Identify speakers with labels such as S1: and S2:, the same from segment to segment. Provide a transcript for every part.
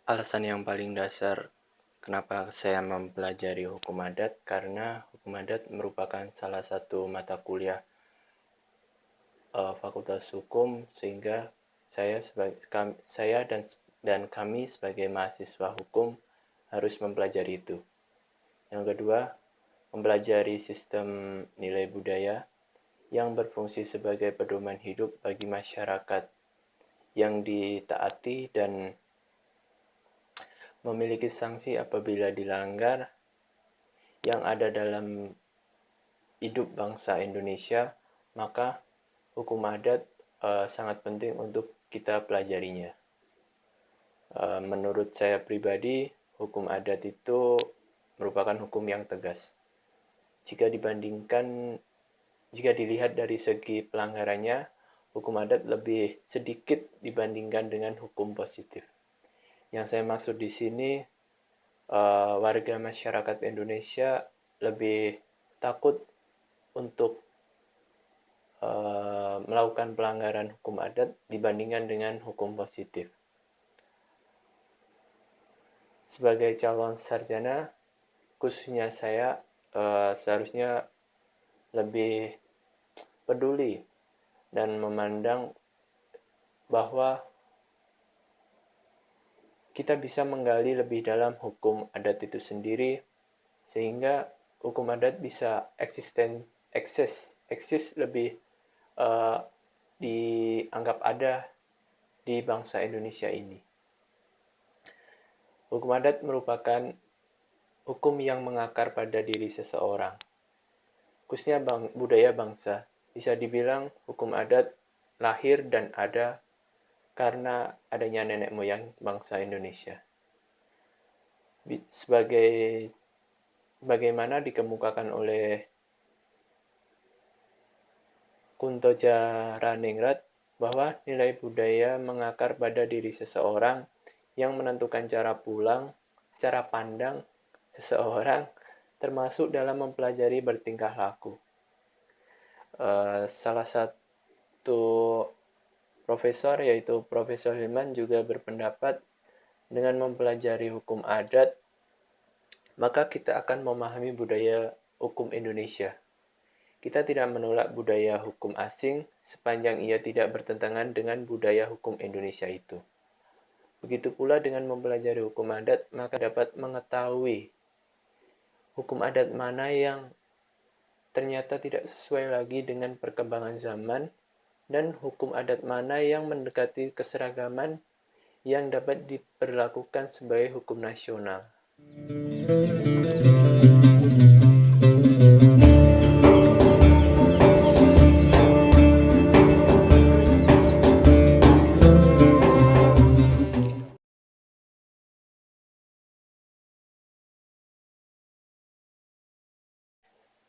S1: Alasan yang paling dasar kenapa saya mempelajari hukum adat, karena hukum adat merupakan salah satu mata kuliah Fakultas Hukum, sehingga saya dan kami sebagai mahasiswa hukum harus mempelajari itu. Yang kedua, mempelajari sistem nilai budaya yang berfungsi sebagai pedoman hidup bagi masyarakat yang ditaati dan memiliki sanksi apabila dilanggar, yang ada dalam hidup bangsa Indonesia. Maka hukum adat sangat penting untuk kita pelajarinya. Menurut saya pribadi, hukum adat itu merupakan hukum yang tegas. Jika dilihat dari segi pelanggarannya, hukum adat lebih sedikit dibandingkan dengan hukum positif. Yang saya maksud di sini, warga masyarakat Indonesia lebih takut untuk melakukan pelanggaran hukum adat dibandingkan dengan hukum positif. Sebagai calon sarjana, khususnya saya seharusnya lebih peduli dan memandang bahwa kita bisa menggali lebih dalam hukum adat itu sendiri, sehingga hukum adat bisa eksis lebih dianggap ada di bangsa Indonesia ini. Hukum adat merupakan hukum yang mengakar pada diri seseorang, khususnya budaya bangsa. Bisa dibilang hukum adat lahir dan ada karena adanya nenek moyang bangsa Indonesia. Bagaimana dikemukakan oleh Kunto Jaraningrat, bahwa nilai budaya mengakar pada diri seseorang yang menentukan cara pandang seseorang, termasuk dalam mempelajari bertingkah laku. Salah satu profesor, yaitu Profesor Hilman, juga berpendapat dengan mempelajari hukum adat, maka kita akan memahami budaya hukum Indonesia. Kita tidak menolak budaya hukum asing sepanjang ia tidak bertentangan dengan budaya hukum Indonesia itu. Begitu pula dengan mempelajari hukum adat, maka dapat mengetahui hukum adat mana yang ternyata tidak sesuai lagi dengan perkembangan zaman, dan hukum adat mana yang mendekati keseragaman yang dapat diperlakukan sebagai hukum nasional.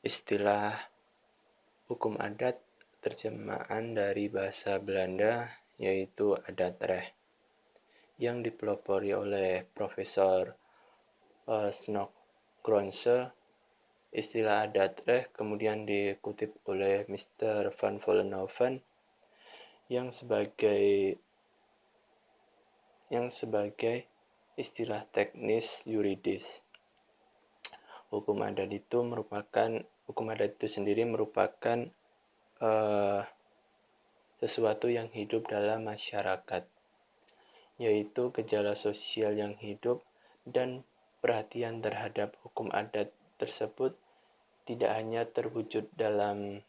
S1: Istilah hukum adat terjemahan dari bahasa Belanda, yaitu adatrecht, yang dipelopori oleh Profesor Snodgrass. Istilah adatrecht kemudian dikutip oleh Mr. Van Vollenhoven yang sebagai istilah teknis yuridis. Hukum adat itu sendiri merupakan sesuatu yang hidup dalam masyarakat, yaitu gejala sosial yang hidup, dan perhatian terhadap hukum adat tersebut tidak hanya terwujud dalam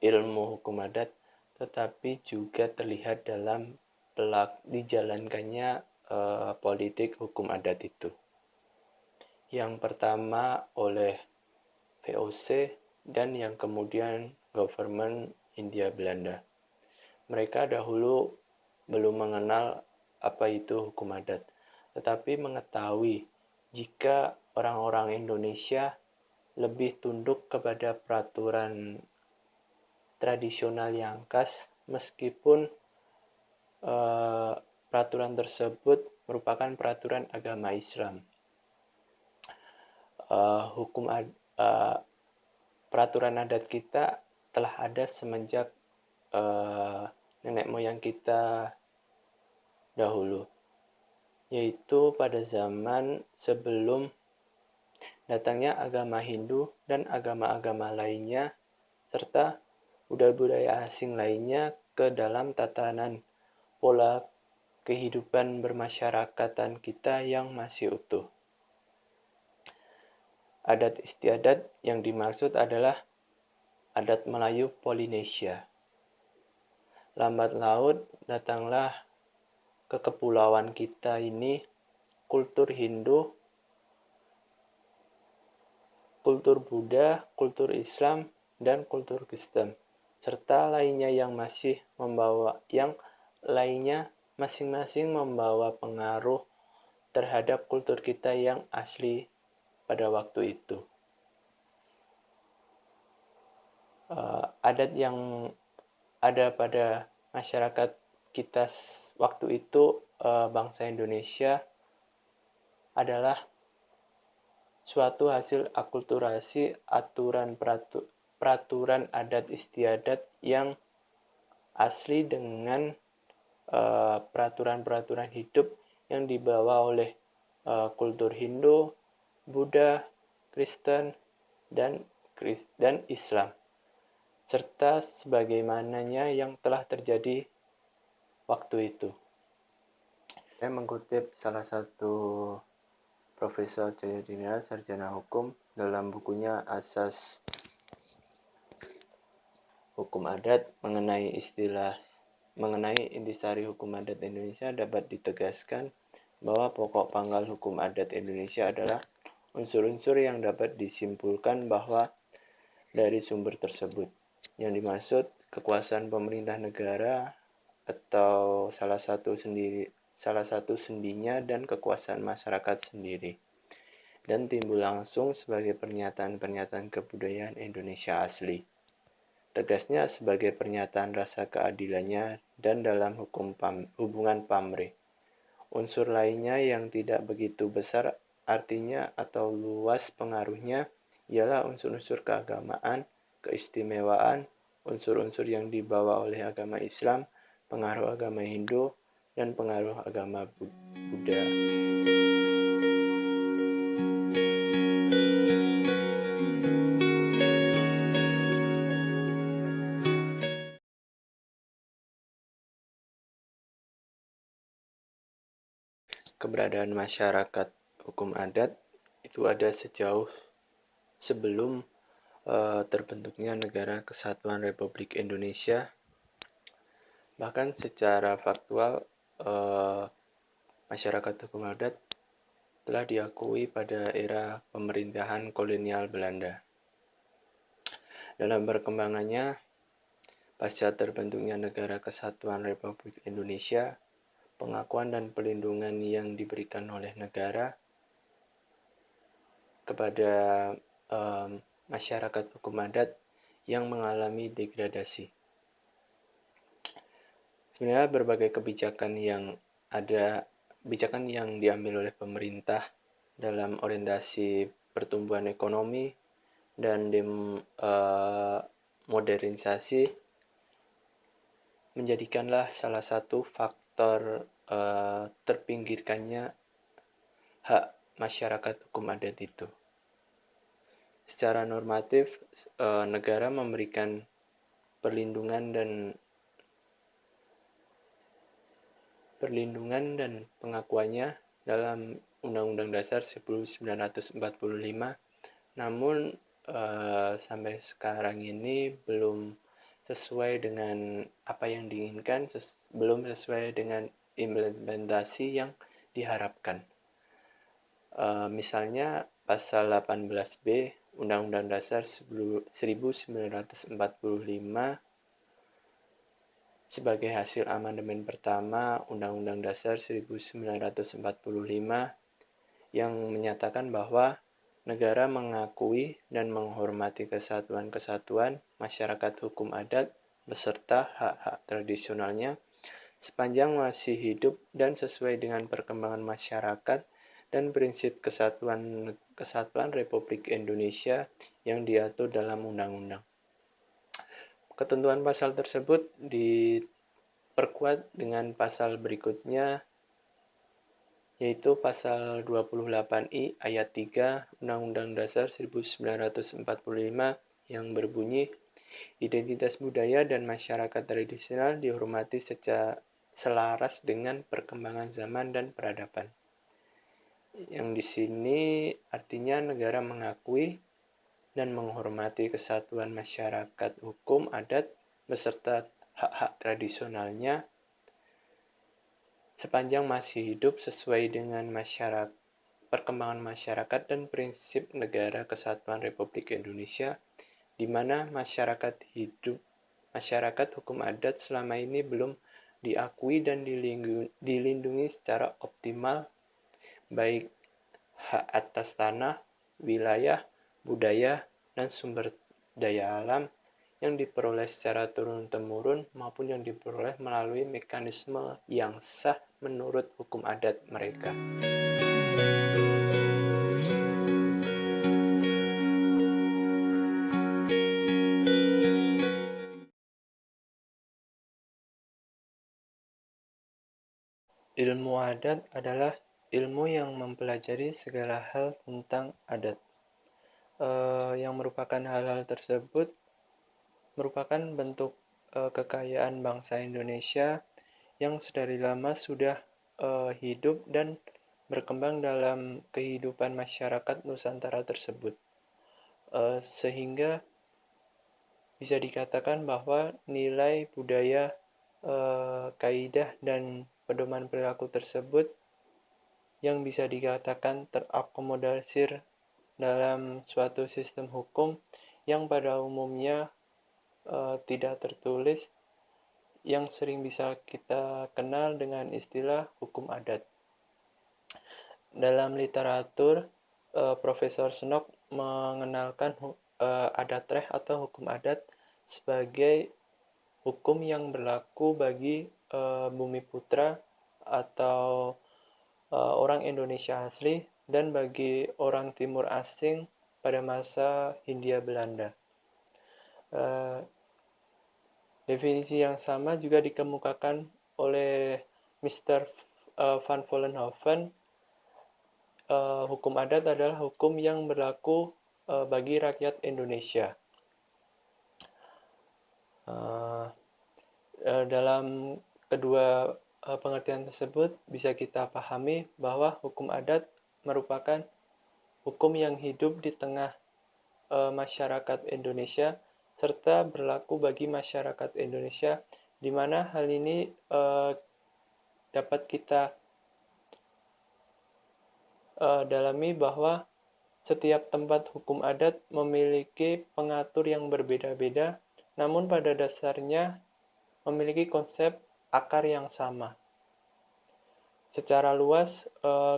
S1: ilmu hukum adat, tetapi juga terlihat dalam dijalankannya politik hukum adat itu. Yang pertama oleh VOC dan yang kemudian Government Hindia Belanda. Mereka dahulu belum mengenal apa itu hukum adat, tetapi mengetahui jika orang-orang Indonesia lebih tunduk kepada peraturan tradisional yang khas, meskipun peraturan tersebut merupakan peraturan agama Islam. Peraturan adat kita telah ada semenjak nenek moyang kita dahulu. yaitu pada zaman sebelum datangnya agama Hindu dan agama-agama lainnya, serta budaya-budaya asing lainnya ke dalam tatanan pola kehidupan bermasyarakatan kita yang masih utuh. Adat istiadat yang dimaksud adalah adat Melayu Polinesia. Lambat laut datanglah ke kepulauan kita ini kultur Hindu, kultur Buddha, kultur Islam, dan kultur Kristen, serta lainnya yang lainnya masing-masing membawa pengaruh terhadap kultur kita yang asli pada waktu itu. Adat yang ada pada masyarakat kita waktu itu, bangsa Indonesia, adalah suatu hasil akulturasi peraturan adat istiadat yang asli dengan peraturan-peraturan hidup yang dibawa oleh kultur Hindu, Buddha, Kristen, dan Islam, serta sebagaimananya yang telah terjadi waktu itu. Saya mengutip salah satu Profesor Jayadiningrat, sarjana hukum, dalam bukunya Asas Hukum Adat mengenai intisari hukum adat Indonesia, dapat ditegaskan bahwa pokok pangkal hukum adat Indonesia adalah unsur-unsur yang dapat disimpulkan bahwa dari sumber tersebut. Yang dimaksud kekuasaan pemerintah negara atau salah satu sendinya dan kekuasaan masyarakat sendiri, dan timbul langsung sebagai pernyataan-pernyataan kebudayaan Indonesia asli. Tegasnya sebagai pernyataan rasa keadilannya dan dalam hubungan pamrih. Unsur lainnya yang tidak begitu besar artinya atau luas pengaruhnya ialah unsur-unsur keagamaan, keistimewaan, unsur-unsur yang dibawa oleh agama Islam, pengaruh agama Hindu, dan pengaruh agama Buddha. Keberadaan masyarakat hukum adat itu ada sejauh sebelum terbentuknya Negara Kesatuan Republik Indonesia. Bahkan secara faktual, masyarakat hukum adat telah diakui pada era pemerintahan kolonial Belanda. Dalam perkembangannya, pasca terbentuknya Negara Kesatuan Republik Indonesia, pengakuan dan perlindungan yang diberikan oleh negara kepada masyarakat hukum adat yang mengalami degradasi. Sebenarnya berbagai kebijakan yang diambil oleh pemerintah dalam orientasi pertumbuhan ekonomi dan modernisasi menjadikanlah salah satu faktor terpinggirkannya hak masyarakat hukum adat itu. Secara normatif, negara memberikan perlindungan dan pengakuannya dalam Undang-Undang Dasar 1945. Namun sampai sekarang ini belum sesuai dengan apa yang diinginkan, belum sesuai dengan implementasi yang diharapkan. Misalnya pasal 18B Undang-Undang Dasar 1945 sebagai hasil amandemen pertama Undang-Undang Dasar 1945 yang menyatakan bahwa negara mengakui dan menghormati kesatuan-kesatuan masyarakat hukum adat beserta hak-hak tradisionalnya sepanjang masih hidup dan sesuai dengan perkembangan masyarakat dan prinsip kesatuan Republik Indonesia yang diatur dalam undang-undang. Ketentuan pasal tersebut diperkuat dengan pasal berikutnya yaitu pasal 28I ayat 3 Undang-Undang Dasar 1945 yang berbunyi, identitas budaya dan masyarakat tradisional dihormati secara selaras dengan perkembangan zaman dan peradaban. Yang di sini artinya negara mengakui dan menghormati kesatuan masyarakat hukum adat beserta hak-hak tradisionalnya sepanjang masih hidup sesuai dengan perkembangan masyarakat dan prinsip negara kesatuan Republik Indonesia, di mana masyarakat hukum adat selama ini belum diakui dan dilindungi secara optimal, baik hak atas tanah, wilayah, budaya, dan sumber daya alam yang diperoleh secara turun-temurun maupun yang diperoleh melalui mekanisme yang sah menurut hukum adat mereka. Ilmu adat adalah ilmu yang mempelajari segala hal tentang adat. Yang merupakan hal-hal tersebut merupakan bentuk kekayaan bangsa Indonesia yang sedari lama sudah hidup dan berkembang dalam kehidupan masyarakat Nusantara tersebut. Sehingga bisa dikatakan bahwa nilai budaya, kaidah, dan pedoman perilaku tersebut yang bisa dikatakan terakomodasir dalam suatu sistem hukum yang pada umumnya tidak tertulis, yang sering bisa kita kenal dengan istilah hukum adat. Dalam literatur, Profesor Senok mengenalkan adat-reh atau hukum adat sebagai hukum yang berlaku bagi bumi putra atau orang Indonesia asli dan bagi orang timur asing pada masa Hindia Belanda. Definisi yang sama juga dikemukakan oleh Mr. Van Vollenhoven. Hukum adat adalah hukum yang berlaku bagi rakyat Indonesia. Dalam kedua pengertian tersebut bisa kita pahami bahwa hukum adat merupakan hukum yang hidup di tengah masyarakat Indonesia serta berlaku bagi masyarakat Indonesia, di mana hal ini dapat kita dalami bahwa setiap tempat hukum adat memiliki pengatur yang berbeda-beda, namun pada dasarnya memiliki konsep akar yang sama. Secara luas,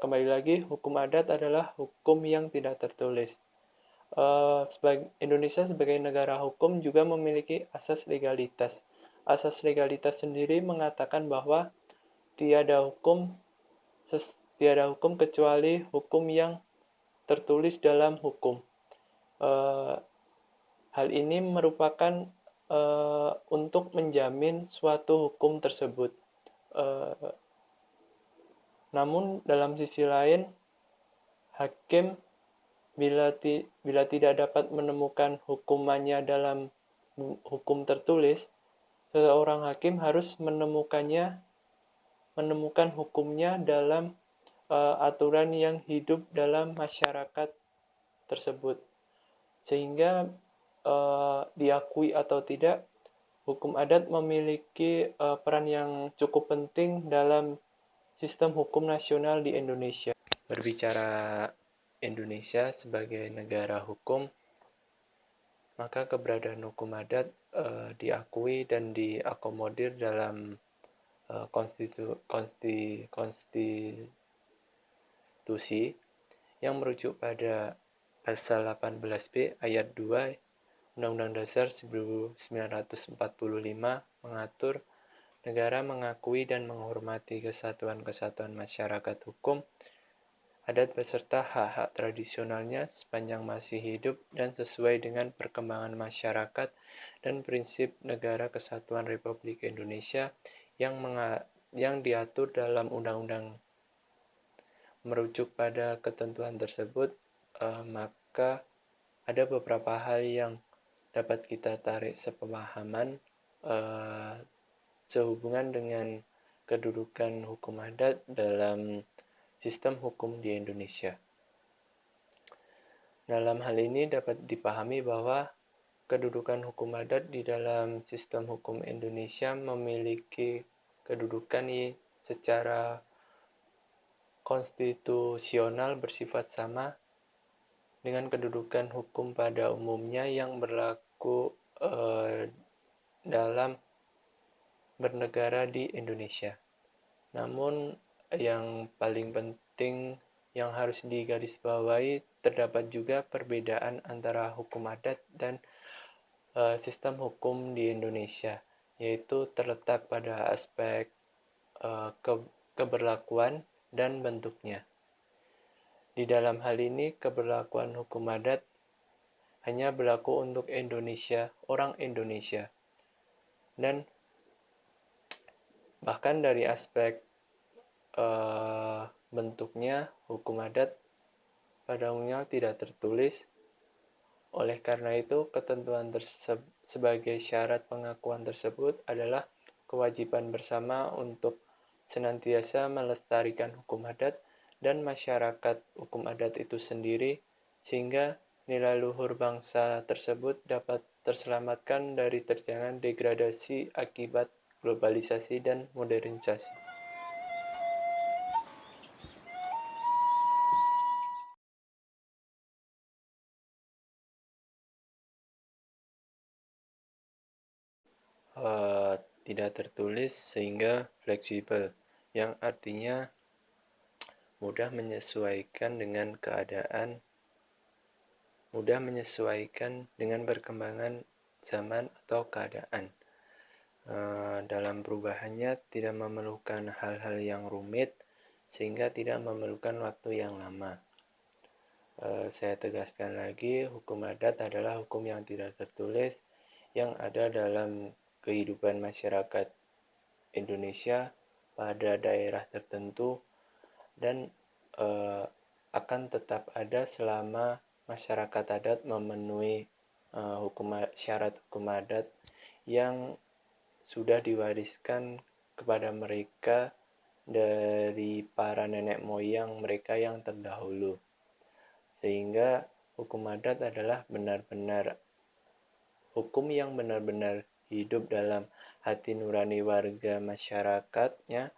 S1: kembali lagi, hukum adat adalah hukum yang tidak tertulis. Indonesia sebagai negara hukum juga memiliki asas legalitas. Asas legalitas sendiri mengatakan bahwa tiada hukum kecuali hukum yang tertulis dalam hukum. Hal ini merupakan untuk menjamin suatu hukum tersebut. Namun dalam sisi lain, hakim bila tidak dapat menemukan hukumannya dalam hukum tertulis, seorang hakim harus menemukan hukumnya dalam aturan yang hidup dalam masyarakat tersebut. Sehingga diakui atau tidak, hukum adat memiliki peran yang cukup penting dalam sistem hukum nasional di Indonesia. Berbicara Indonesia sebagai negara hukum, maka keberadaan hukum adat diakui dan diakomodir dalam konstitusi yang merujuk pada pasal 18B ayat 2 Undang-Undang Dasar 1945 mengatur negara mengakui dan menghormati kesatuan-kesatuan masyarakat hukum adat beserta hak-hak tradisionalnya sepanjang masih hidup dan sesuai dengan perkembangan masyarakat dan prinsip negara kesatuan Republik Indonesia yang diatur dalam Undang-Undang merujuk pada ketentuan tersebut, maka ada beberapa hal yang dapat kita tarik sepemahaman sehubungan dengan kedudukan hukum adat dalam sistem hukum di Indonesia. Dalam hal ini dapat dipahami bahwa kedudukan hukum adat di dalam sistem hukum Indonesia memiliki kedudukan secara konstitusional bersifat sama dengan kedudukan hukum pada umumnya yang berlaku dalam bernegara di Indonesia. Namun yang paling penting yang harus digarisbawahi, terdapat juga perbedaan antara hukum adat dan sistem hukum di Indonesia, yaitu terletak pada aspek keberlakuan dan bentuknya. Di dalam hal ini, keberlakuan hukum adat hanya berlaku untuk Indonesia, orang Indonesia. Dan bahkan dari aspek bentuknya, hukum adat pada umumnya tidak tertulis. Oleh karena itu, ketentuan sebagai syarat pengakuan tersebut adalah kewajiban bersama untuk senantiasa melestarikan hukum adat dan masyarakat hukum adat itu sendiri, sehingga nilai luhur bangsa tersebut dapat terselamatkan dari terjangan degradasi akibat globalisasi dan modernisasi. Tidak tertulis sehingga fleksibel, yang artinya mudah menyesuaikan dengan keadaan, mudah menyesuaikan dengan perkembangan zaman atau keadaan. Dalam perubahannya tidak memerlukan hal-hal yang rumit, sehingga tidak memerlukan waktu yang lama. Saya tegaskan lagi, hukum adat adalah hukum yang tidak tertulis yang ada dalam kehidupan masyarakat Indonesia pada daerah tertentu dan akan tetap ada selama masyarakat adat memenuhi syarat hukum adat yang sudah diwariskan kepada mereka dari para nenek moyang mereka yang terdahulu, sehingga hukum adat adalah benar-benar hukum yang benar-benar hidup dalam hati nurani warga masyarakatnya,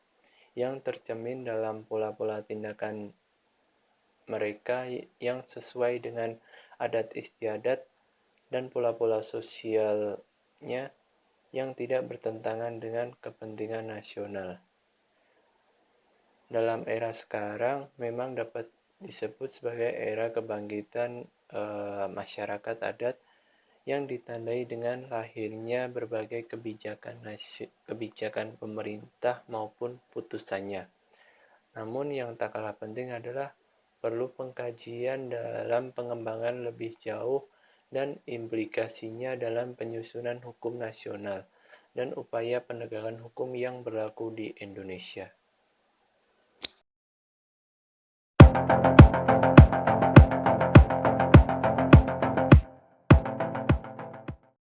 S1: yang tercermin dalam pola-pola tindakan mereka yang sesuai dengan adat istiadat dan pola-pola sosialnya yang tidak bertentangan dengan kepentingan nasional. Dalam era sekarang memang dapat disebut sebagai era kebangkitan masyarakat adat yang ditandai dengan lahirnya berbagai kebijakan pemerintah maupun putusannya. Namun yang tak kalah penting adalah perlu pengkajian dalam pengembangan lebih jauh dan implikasinya dalam penyusunan hukum nasional dan upaya penegakan hukum yang berlaku di Indonesia.